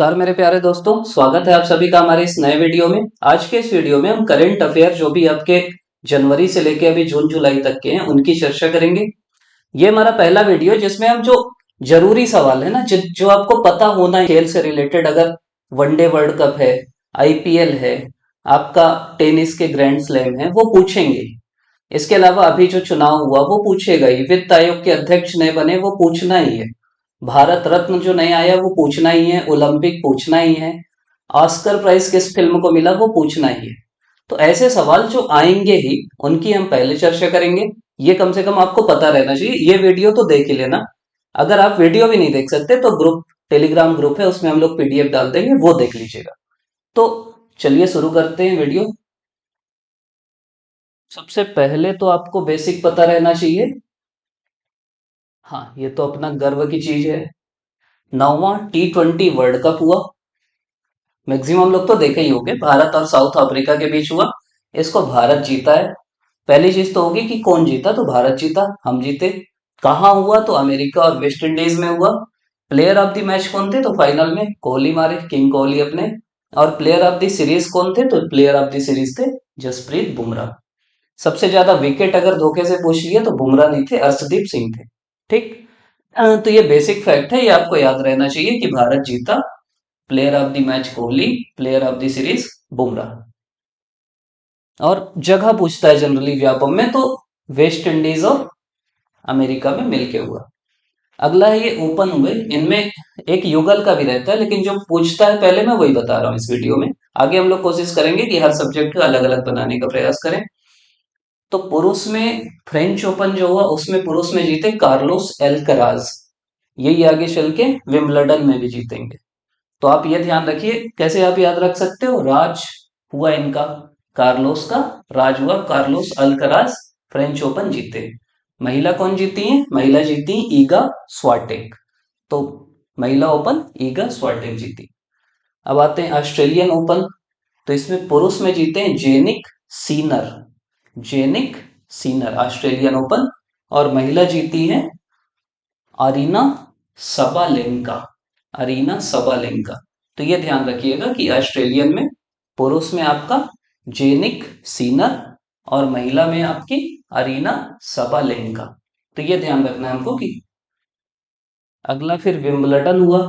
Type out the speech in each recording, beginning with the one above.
नमस्कार मेरे प्यारे दोस्तों, स्वागत है आप सभी का हमारे इस नए वीडियो में। आज के इस वीडियो में हम करंट अफेयर जो भी आपके जनवरी से लेके अभी जून जुलाई तक के हैं उनकी चर्चा करेंगे। ये हमारा पहला वीडियो है जिसमें हम जो जरूरी सवाल है ना जो आपको पता होना है खेल से रिलेटेड, अगर वनडे वर्ल्ड कप है, आईपीएल है, आपका टेनिस के ग्रैंड स्लैम है, वो पूछेंगे। इसके अलावा अभी जो चुनाव हुआ वो पूछेगा ही, वित्त आयोग के अध्यक्ष नए बने वो पूछना ही है, भारत रत्न जो नया आया वो पूछना ही है, ओलंपिक पूछना ही है, ऑस्कर प्राइज किस फिल्म को मिला वो पूछना ही है। तो ऐसे सवाल जो आएंगे ही उनकी हम पहले चर्चा करेंगे। ये कम से कम आपको पता रहना चाहिए। ये वीडियो तो देख ही लेना। अगर आप वीडियो भी नहीं देख सकते तो ग्रुप, टेलीग्राम ग्रुप है, उसमें हम लोग पीडीएफ डाल देंगे, वो देख लीजिएगा। तो चलिए शुरू करते हैं वीडियो। सबसे पहले तो आपको बेसिक पता रहना चाहिए। हाँ, ये तो अपना गर्व की चीज है। 9वां T20 वर्ल्ड कप हुआ। मैक्सिमम लोग तो देखे ही होंगे, भारत और साउथ अफ्रीका के बीच हुआ। इसको भारत जीता है। पहली चीज तो होगी कि कौन जीता, तो भारत जीता, हम जीते। कहाँ हुआ, तो अमेरिका और वेस्ट इंडीज में हुआ। प्लेयर ऑफ द मैच कौन थे, तो फाइनल में कोहली मारे, किंग कोहली अपने। और प्लेयर ऑफ द सीरीज कौन थे, तो प्लेयर ऑफ द सीरीज थे जसप्रीत बुमराह। सबसे ज्यादा विकेट अगर धोखे से पूछ लिए तो बुमराह नहीं थे, अर्शदीप सिंह थे। ठीक। तो ये बेसिक फैक्ट है, ये आपको याद रहना चाहिए कि भारत जीता। Player of the match Kohli, player of the series Bumrah. और जगह पूछता है जनरली व्यापम में, तो वेस्ट इंडीज और अमेरिका में मिलके हुआ। अगला है ये ओपन हुए, इनमें एक युगल का भी रहता है, लेकिन जो पूछता है पहले मैं वही बता रहा हूँ इस वीडियो में। आगे हम लोग कोशिश करेंगे कि हर सब्जेक्ट को अलग अलग बनाने का प्रयास करें। तो पुरुष में फ्रेंच ओपन जो हुआ उसमें पुरुष में जीते कार्लोस एल्कराज। यही आगे चल के विंबलडन में भी जीतेंगे। तो आप ये ध्यान रखिए, कैसे आप याद रख सकते हो। राज हुआ इनका, कार्लोस का राज हुआ, कार्लोस अल्कराज फ्रेंच ओपन जीते। महिला कौन जीती है, महिला जीती ईगा स्वाटेक। तो महिला ओपन ईगा स्वाटेक जीती। अब आते हैं ऑस्ट्रेलियन ओपन। तो इसमें पुरुष में जीते हैं जेनिक सीनर, जेनिक सीनर ऑस्ट्रेलियन ओपन। और महिला जीती है अरीना सबालेंका, अरीना सबालेंका। तो ये ध्यान रखिएगा कि ऑस्ट्रेलियन में पुरुष में आपका जेनिक सीनर और महिला में आपकी अरीना सबालेंका। तो ये ध्यान रखना है हमको कि अगला फिर विंबलडन हुआ।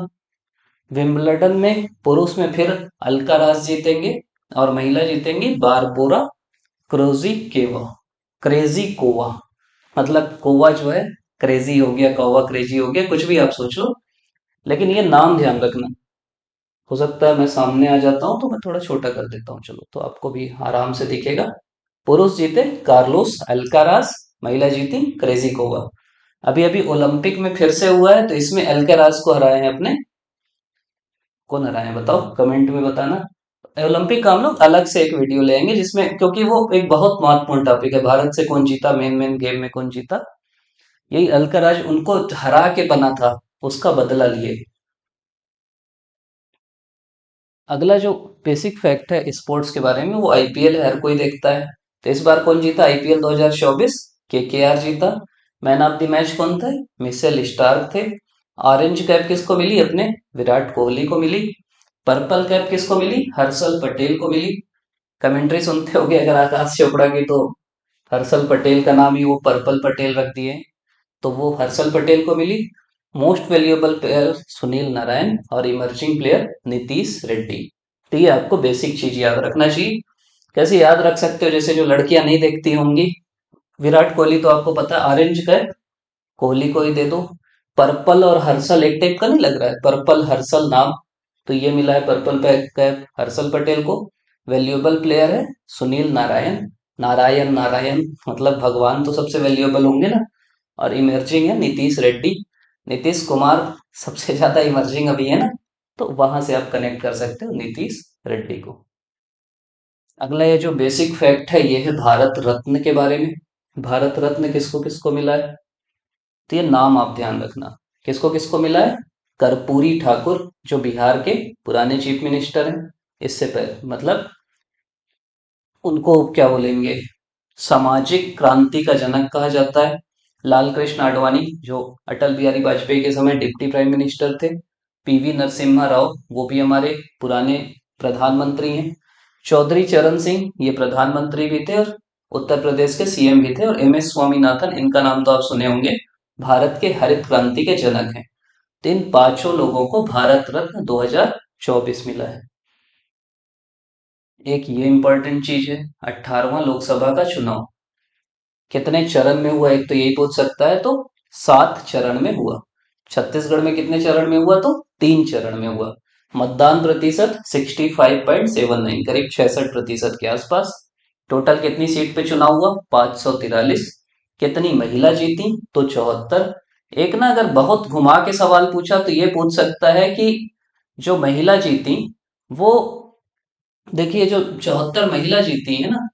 विंबलडन में पुरुष में फिर अल्काराज जीतेंगे और महिला जीतेंगी बारबोरा क्रोजी केवा, क्रेजी कोवा। मतलब कोवा जो है क्रेजी हो गया, कौवा क्रेजी हो गया, कुछ भी आप सोच लो, लेकिन ये नाम ध्यान रखना। हो सकता है मैं सामने आ जाता हूँ तो मैं थोड़ा छोटा कर देता हूँ, चलो तो आपको भी आराम से दिखेगा। पुरुष जीते कार्लोस अल्काराज, महिला जीती क्रेजी कोवा। अभी अभी ओलंपिक में फिर से हुआ है, तो इसमें अल्काराज को हराए हैं अपने। कौन हराए हैं बताओ, कमेंट में बताना। ओलंपिक का हम लोग अलग से एक वीडियो ले आएंगे जिसमें, क्योंकि वो एक बहुत महत्वपूर्ण टॉपिक है, भारत से कौन जीता, मेन मेन गेम में कौन जीता। यही अल्कराज उनको हरा के बना था, उसका बदला लिए। अगला जो बेसिक फैक्ट है स्पोर्ट्स के बारे में, वो आईपीएल है, हर कोई देखता है। तो इस बार कौन जीता आईपीएल 2024, केकेआर जीता। मैन ऑफ द मैच कौन थे, मिशेल स्टार्क थे। ऑरेंज कैप किसको मिली, अपने विराट कोहली को मिली। पर्पल कैप किसको मिली, हर्षल पटेल को मिली। कमेंट्री सुनते होगे अगर आकाश चोपड़ा की, तो हर्षल पटेल का नाम ही वो पर्पल पटेल रख दिए, तो वो हर्षल पटेल को मिली। Most valuable player Sunil Narayan और इमर्जिंग प्लेयर नीतीश रेड्डी। तो ये आपको बेसिक चीज याद रखना चाहिए। कैसे याद रख सकते हो, जैसे जो लड़कियां नहीं देखती होंगी, विराट कोहली तो आपको पता है ऑरेंज कैप, कोहली को ही दे दो। पर्पल और हर्षल एक टाइप का नहीं लग रहा है, पर्पल हर्षल नाम, तो ये मिला है पर्पल कैप हर्षल पटेल को। वैल्यूएबल प्लेयर है सुनील नारायण, नारायण नारायण मतलब भगवान तो सबसे वैल्यूएबल होंगे ना। और इमर्जिंग है नीतीश रेड्डी, नीतीश कुमार सबसे ज्यादा इमर्जिंग अभी है ना, तो वहां से आप कनेक्ट कर सकते हो नीतीश रेड्डी को। अगला ये जो बेसिक फैक्ट है ये है भारत रत्न के बारे में। भारत रत्न किसको किसको मिला है, तो ये नाम आप ध्यान रखना, किसको किसको मिला है। कर्पूरी ठाकुर जो बिहार के पुराने चीफ मिनिस्टर हैं, इससे पहले मतलब उनको क्या बोलेंगे, सामाजिक क्रांति का जनक कहा जाता है। लाल कृष्ण आडवाणी जो अटल बिहारी वाजपेयी के समय डिप्टी प्राइम मिनिस्टर थे, पीवी नरसिम्हा राव, वो भी हमारे पुराने प्रधानमंत्री हैं। चौधरी चरण सिंह, ये प्रधानमंत्री भी थे और उत्तर प्रदेश के सीएम भी थे। और एम एस स्वामीनाथन, इनका नाम तो आप सुने होंगे, भारत के हरित क्रांति के जनक हैं। तो इन पांचों लोगों को भारत रत्न 2024 मिला है। एक ये इंपॉर्टेंट चीज है, 18वां लोकसभा का चुनाव कितने चरण में हुआ, एक तो यही पूछ सकता है, तो 7 चरण में हुआ। छत्तीसगढ़ में कितने चरण में हुआ, तो 3 चरण में हुआ। मतदान प्रतिशत 65.79, करीब 66% के आसपास। टोटल कितनी सीट पे चुनाव हुआ, 543। कितनी महिला जीती, तो 74। एक ना अगर बहुत घुमा के सवाल पूछा तो ये पूछ सकता है कि जो महिला जीती वो, देखिए जो 74 महिला जीती है ना,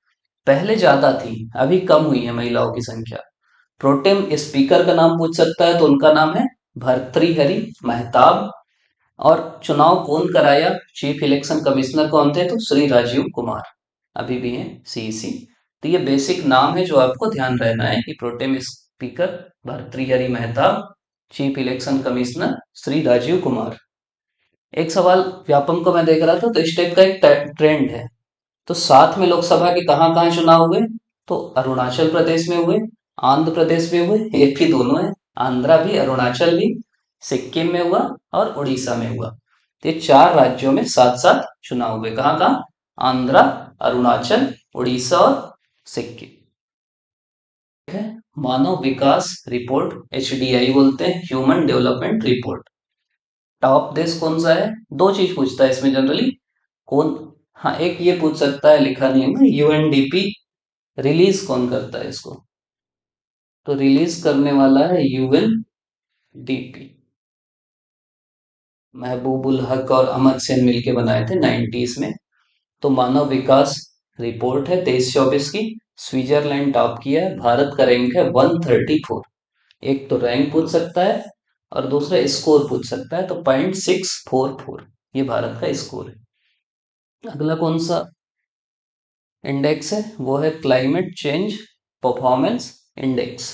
पहले ज्यादा थी, अभी कम हुई है महिलाओं की संख्या। प्रोटेम स्पीकर का नाम पूछ सकता है, तो उनका नाम है भर्तृहरि महताब। और चुनाव कौन कराया, चीफ इलेक्शन कमिश्नर कौन थे, तो श्री राजीव कुमार, अभी भी हैं सीईसी। तो ये बेसिक नाम है जो आपको ध्यान रहना है कि protem speaker Bhartruhari Mahtab, chief election commissioner Shri Rajeev Kumar. एक सवाल व्यापम को मैं देख रहा था, तो इस टाइप का एक ट्रेंड है। तो 7 में लोकसभा के कहाँ कहाँ चुनाव हुए, तो अरुणाचल प्रदेश में हुए, आंध्र प्रदेश में हुए, एक ही दोनों है, आंध्रा भी अरुणाचल भी, सिक्किम में हुआ और उड़ीसा में हुआ। तो ये 4 राज्यों में साथ साथ चुनाव हुए, कहाँ कहाँ, आंध्रा, अरुणाचल, उड़ीसा और सिक्किम। ठीक है, मानव विकास रिपोर्ट, एचडीआई बोलते हैं, ह्यूमन डेवलपमेंट रिपोर्ट। टॉप देश कौन सा है, दो चीज पूछता है इसमें जनरली, कौन, हाँ एक ये पूछ सकता है, लिखा नहीं है ना, यूएनडीपी रिलीज कौन करता है इसको, तो रिलीज करने वाला है यूएनडीपी। महबूबुल हक और अमर सेन मिलके बनाए थे 90s में। तो मानव विकास रिपोर्ट है 23-24 की, स्विट्जरलैंड टॉप किया है, भारत का रैंक है 134। एक तो रैंक पूछ सकता है और दूसरा स्कोर पूछ सकता है, तो 0.644 ये भारत का स्कोर है। अगला कौन सा इंडेक्स है, वो है क्लाइमेट चेंज परफॉर्मेंस इंडेक्स,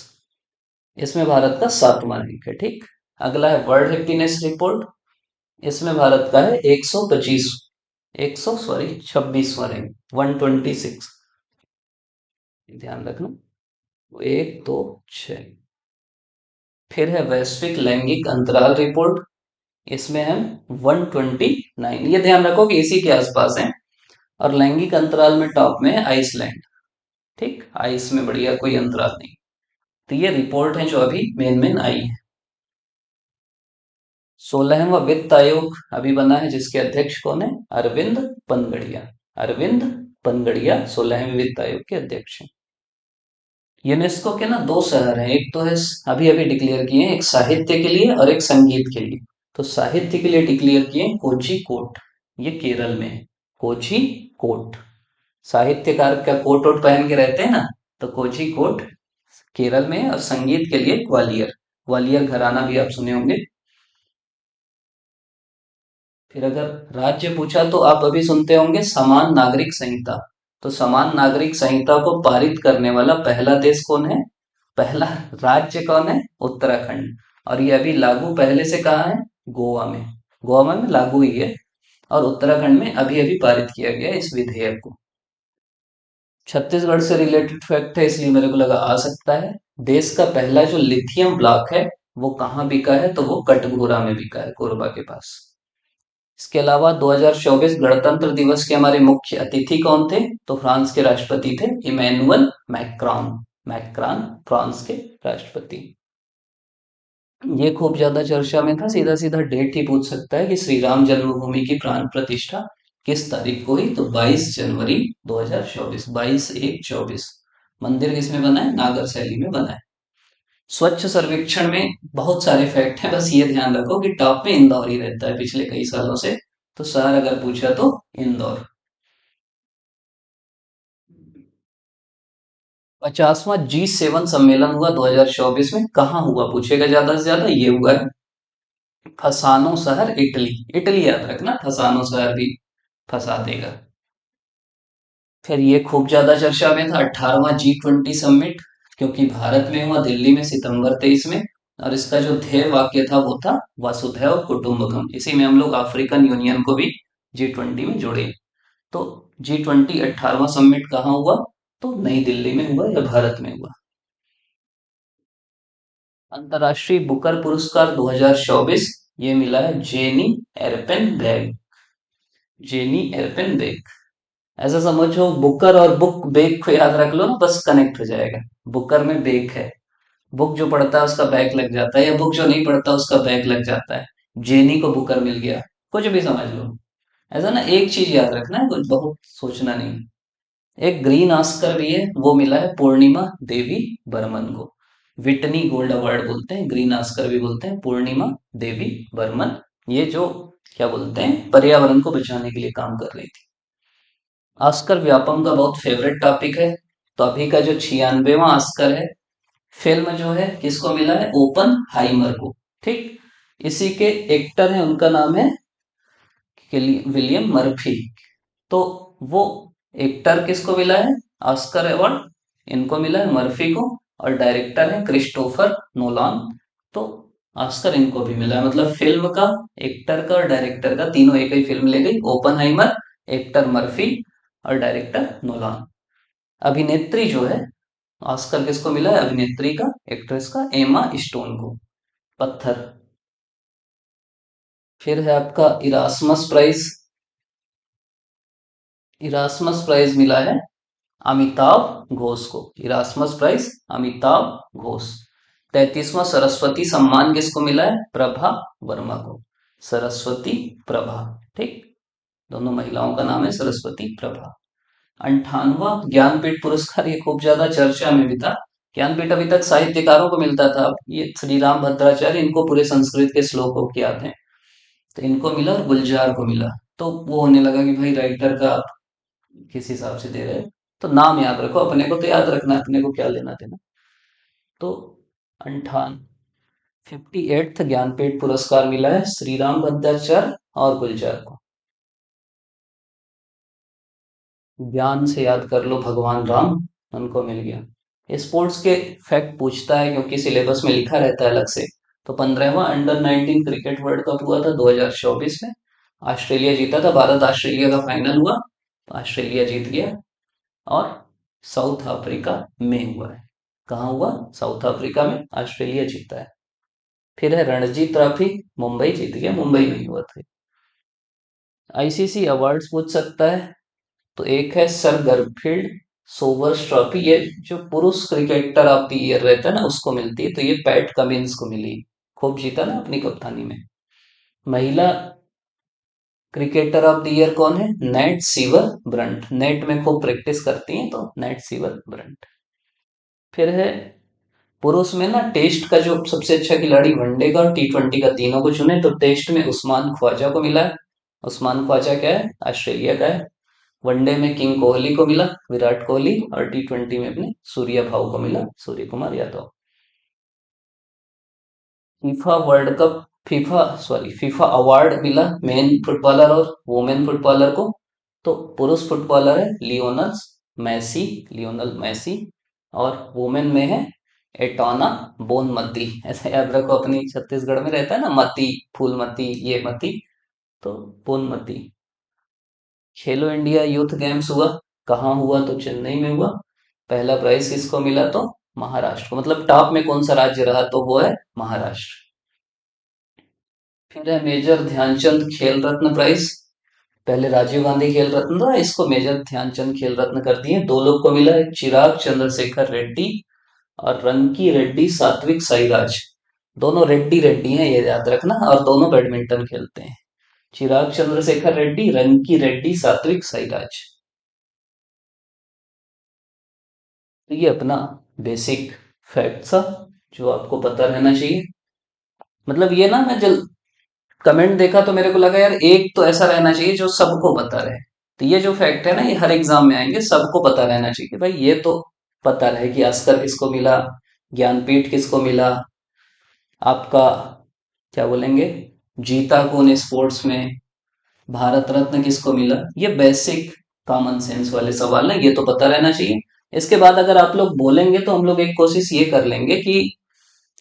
इसमें भारत का 7वां रैंक है। ठीक, अगला है वर्ल्ड हैप्पीनेस रिपोर्ट, इसमें भारत का है 125, 26वां रैंक, 126, ध्यान रखना, 1 2 6। फिर है वैश्विक लैंगिक अंतराल रिपोर्ट, इसमें हम 129, ये ध्यान रखो कि इसी के आसपास है। और लैंगिक अंतराल में टॉप में है आइसलैंड। ठीक, आइस में बढ़िया, कोई अंतराल नहीं। तो ये रिपोर्ट है जो अभी मेन मेन आई है। 16वां वित्त आयोग अभी बना है, जिसके अध्यक्ष कौन है, अरविंद पनगड़िया। अरविंद पनगड़िया 16वें वित्त आयोग के अध्यक्ष हैं। यूनेस्को के ना 2 शहर हैं, एक तो है अभी अभी डिक्लेयर किए हैं, एक साहित्य के लिए और एक संगीत के लिए। तो साहित्य के लिए डिक्लेयर किए हैं कोची कोट, ये केरल में है, कोची कोट। साहित्यकार का कोट वोट पहन के रहते हैं ना, तो कोची कोट केरल में है। और संगीत के लिए ग्वालियर, ग्वालियर घराना भी आप सुने होंगे। फिर अगर राज्य पूछा तो आप अभी सुनते होंगे समान नागरिक संहिता। तो समान नागरिक संहिता को पारित करने वाला पहला देश कौन है, पहला राज्य कौन है, उत्तराखंड। और ये अभी लागू पहले से कहाँ है, गोवा में, गोवा में लागू हुई है। और उत्तराखंड में अभी अभी पारित किया गया है इस विधेयक को। छत्तीसगढ़ से रिलेटेड फैक्ट है, इसलिए मेरे को लगा आ सकता है। देश का पहला जो लिथियम ब्लॉक है वो कहाँ बिका है, तो वो कटघोरा में बिका है, कोरबा के पास। इसके अलावा 2024 गणतंत्र दिवस के हमारे मुख्य अतिथि कौन थे, तो फ्रांस के राष्ट्रपति थे इमैनुअल मैक्रोन। मैक्रॉन फ्रांस के राष्ट्रपति। ये खूब ज्यादा चर्चा में था, सीधा सीधा डेट ही पूछ सकता है कि श्री राम जन्मभूमि की प्राण प्रतिष्ठा किस तारीख को हुई, तो 22 जनवरी 2024, 22/1/24। मंदिर किसमें बना है, नागर शैली में बना है। स्वच्छ सर्वेक्षण में बहुत सारे फैक्ट हैं, बस ये ध्यान रखो कि टॉप में इंदौर ही रहता है पिछले कई सालों से। तो शहर अगर पूछा तो इंदौर। 50वां G7 सम्मेलन हुआ 2024 में, कहाँ हुआ पूछेगा ज्यादा से ज्यादा, ये हुआ है फसानो शहर, इटली। इटली याद रखना, फसानो शहर भी फंसा देगा। फिर ये खूब ज्यादा चर्चा में था 18वां G20 समिट, क्योंकि भारत में हुआ, दिल्ली में, सितंबर 23 में। और इसका जो ध्येय वाक्य था वो था वसुधैव कुटुंबकम। इसी में हम लोग अफ्रीकन यूनियन को भी G20 में जोड़े। तो G20 18वां समिट कहाँ हुआ? तो नई दिल्ली में हुआ या भारत में हुआ। अंतर्राष्ट्रीय बुकर पुरस्कार 2024 ये मिला है जेनी एरपेन बेग। ऐसा समझो बुकर और बुक बेग को याद रख लो ना, बस कनेक्ट हो जाएगा। बुकर में बेग है, बुक जो पढ़ता है उसका बैग लग जाता है, या बुक जो नहीं पढ़ता उसका बैग लग जाता है। जेनी को बुकर मिल गया, कुछ भी समझ लो। ऐसा ना, एक चीज याद रखना है, कुछ बहुत सोचना नहीं। एक ग्रीन ऑस्कर भी है, वो मिला है पूर्णिमा देवी बर्मन को। विटनी गोल्ड अवार्ड बोलते हैं, ग्रीन ऑस्कर भी बोलते हैं, पूर्णिमा देवी बर्मन। ये जो क्या बोलते हैं, पर्यावरण को बचाने के लिए काम कर रही थी। ऑस्कर व्यापम का बहुत फेवरेट टॉपिक है। तो अभी का जो 96वां ऑस्कर है, फिल्म जो है किसको मिला है? ओपन हाइमर को। ठीक, इसी के एक्टर हैं, उनका नाम है विलियम मर्फी। तो वो एक्टर किसको मिला है ऑस्कर अवार्ड? इनको मिला है, मर्फी को। और डायरेक्टर है क्रिस्टोफर नोलान। तो ऑस्कर इनको भी मिला है, मतलब फिल्म का, एक्टर का और डायरेक्टर का, तीनों एक ही फिल्म ले गई। ओपनहाइमर, एक्टर मर्फी और डायरेक्टर नोलान। अभिनेत्री जो है, ऑस्कर किसको मिला है अभिनेत्री का? एक्ट्रेस का, एमा स्टोन को। पत्थर। फिर है आपका इरास्मस प्राइज। इरास्मस प्राइज मिला है अमिताभ घोष को। Erasmus prize Amitabh Ghosh. 33वां सरस्वती सम्मान किसको मिला है? प्रभा वर्मा को। सरस्वती प्रभा। ठीक, दोनों महिलाओं का नाम है सरस्वती प्रभा। 58वां ज्ञानपीठ पुरस्कार, ये खूब ज्यादा चर्चा में भी था। ज्ञानपीठ अभी तक साहित्यकारों को मिलता था, अब ये श्री राम भद्राचार्य, इनको पूरे संस्कृत के श्लोकों की याद है, तो इनको मिला और गुलजार को मिला। तो वो होने लगा कि भाई राइटर का आप किस हिसाब से दे रहे हैं, तो नाम याद रखो, अपने को तो याद रखना है, अपने को क्या लेना देना। तो अंठान 58th ज्ञानपीठ पुरस्कार मिला है श्री राम भद्राचार्य और गुलजार को। ज्ञान से याद कर लो, भगवान राम, उनको मिल गया। स्पोर्ट्स के फैक्ट पूछता है क्योंकि सिलेबस में लिखा रहता है अलग से। तो 15वां अंडर 19 क्रिकेट वर्ल्ड कप हुआ था 2024 में। ऑस्ट्रेलिया जीता था, भारत ऑस्ट्रेलिया का फाइनल हुआ, तो ऑस्ट्रेलिया जीत गया। और साउथ अफ्रीका में हुआ है। कहाँ हुआ? साउथ अफ्रीका में, ऑस्ट्रेलिया जीता है। फिर है रणजी ट्रॉफी, मुंबई जीत गया, मुंबई में ही हुआ था। आईसीसी अवार्ड्स पूछ सकता है, तो एक है सर गरफील्ड सोबर्स ट्रॉफी, ये जो पुरुष क्रिकेटर ऑफ द ईयर रहता है ना उसको मिलती है, तो ये पैट कमिंस को मिली। खूब जीता ना अपनी कप्तानी में। महिला क्रिकेटर ऑफ द ईयर कौन है? Net sewer Brunt. नेट में खूब प्रैक्टिस करती हैं, तो नेट सीवर ब्रंट। फिर है पुरुष में ना, टेस्ट का जो सबसे अच्छा खिलाड़ी, वनडे का और T20 का, तीनों को चुने, तो टेस्ट में उस्मान ख्वाजा को मिला है। उस्मान ख्वाजा क्या है? ऑस्ट्रेलिया का है। वनडे में किंग कोहली को मिला, विराट कोहली, और T20 में अपने सूर्य भाव को मिला, Surya Kumar Yadav. FIFA world cup, FIFA award मिला मेन फुटबॉलर और वुमेन फुटबॉलर को। तो पुरुष फुटबॉलर है लियोनल मैसी, और वुमेन में है एटोना बोनमती। ऐसा याद रखो, अपनी छत्तीसगढ़ में रहता है ना मती, फूलमती, ये मती, तो बोनमती। खेलो इंडिया यूथ गेम्स हुआ, कहाँ हुआ? तो चेन्नई में हुआ। पहला प्राइज किसको मिला? तो महाराष्ट्र को, मतलब टॉप में कौन सा राज्य रहा? तो वो है महाराष्ट्र। फिर है मेजर ध्यानचंद खेल रत्न प्राइज। पहले राजीव गांधी खेल रत्न था, इसको मेजर ध्यानचंद खेल रत्न कर दिए। दो लोग को मिला है, चिराग चंद्रशेखर रेड्डी और रंकी रेड्डी सात्विक साईराज। दोनों रेड्डी रेड्डी हैं, ये याद रखना, और दोनों बैडमिंटन खेलते हैं। चिराग चंद्रशेखर रेड्डी, रंकी रेड्डी, सात्विक साईराज। तो ये अपना बेसिक फैक्ट था, जो आपको पता रहना चाहिए। मतलब ये ना, मैं जब कमेंट देखा तो मेरे को लगा यार एक तो ऐसा रहना चाहिए जो सबको पता रहे। तो ये जो फैक्ट है ना, ये हर एग्जाम में आएंगे, सबको पता रहना चाहिए कि भाई ये तो पता रहे कि ऑस्कर किसको मिला, ज्ञानपीठ किसको मिला, आपका क्या बोलेंगे, जीता कौन स्पोर्ट्स में, भारत रत्न किसको मिला। ये बेसिक कॉमन सेंस वाले सवाल है, ये तो पता रहना चाहिए। इसके बाद अगर आप लोग बोलेंगे तो हम लोग एक कोशिश ये कर लेंगे कि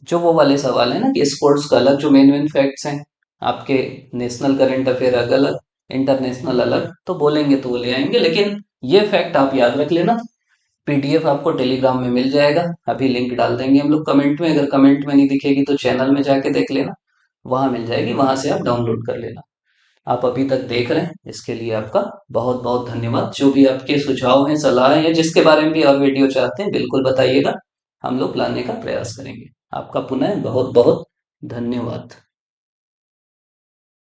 जो वो वाले सवाल है ना कि स्पोर्ट्स का अलग, जो मेन मेन फैक्ट्स हैं आपके, नेशनल करंट अफेयर अलग, इंटरनेशनल अलग, तो बोलेंगे तो वो ले आएंगे, लेकिन ये फैक्ट आप याद रख लेना। पीडीएफ आपको टेलीग्राम में मिल जाएगा, अभी लिंक डाल देंगे हम लोग कमेंट में, अगर कमेंट में नहीं दिखेगी तो चैनल में जाके देख लेना, वहां मिल जाएगी, वहां से आप डाउनलोड कर लेना। आप अभी तक देख रहे हैं, इसके लिए आपका बहुत बहुत धन्यवाद। जो भी आपके सुझाव हैं, सलाह हैं, या जिसके बारे में भी और वीडियो चाहते हैं, बिल्कुल बताइएगा, हम लोग लाने का प्रयास करेंगे। आपका पुनः बहुत बहुत धन्यवाद।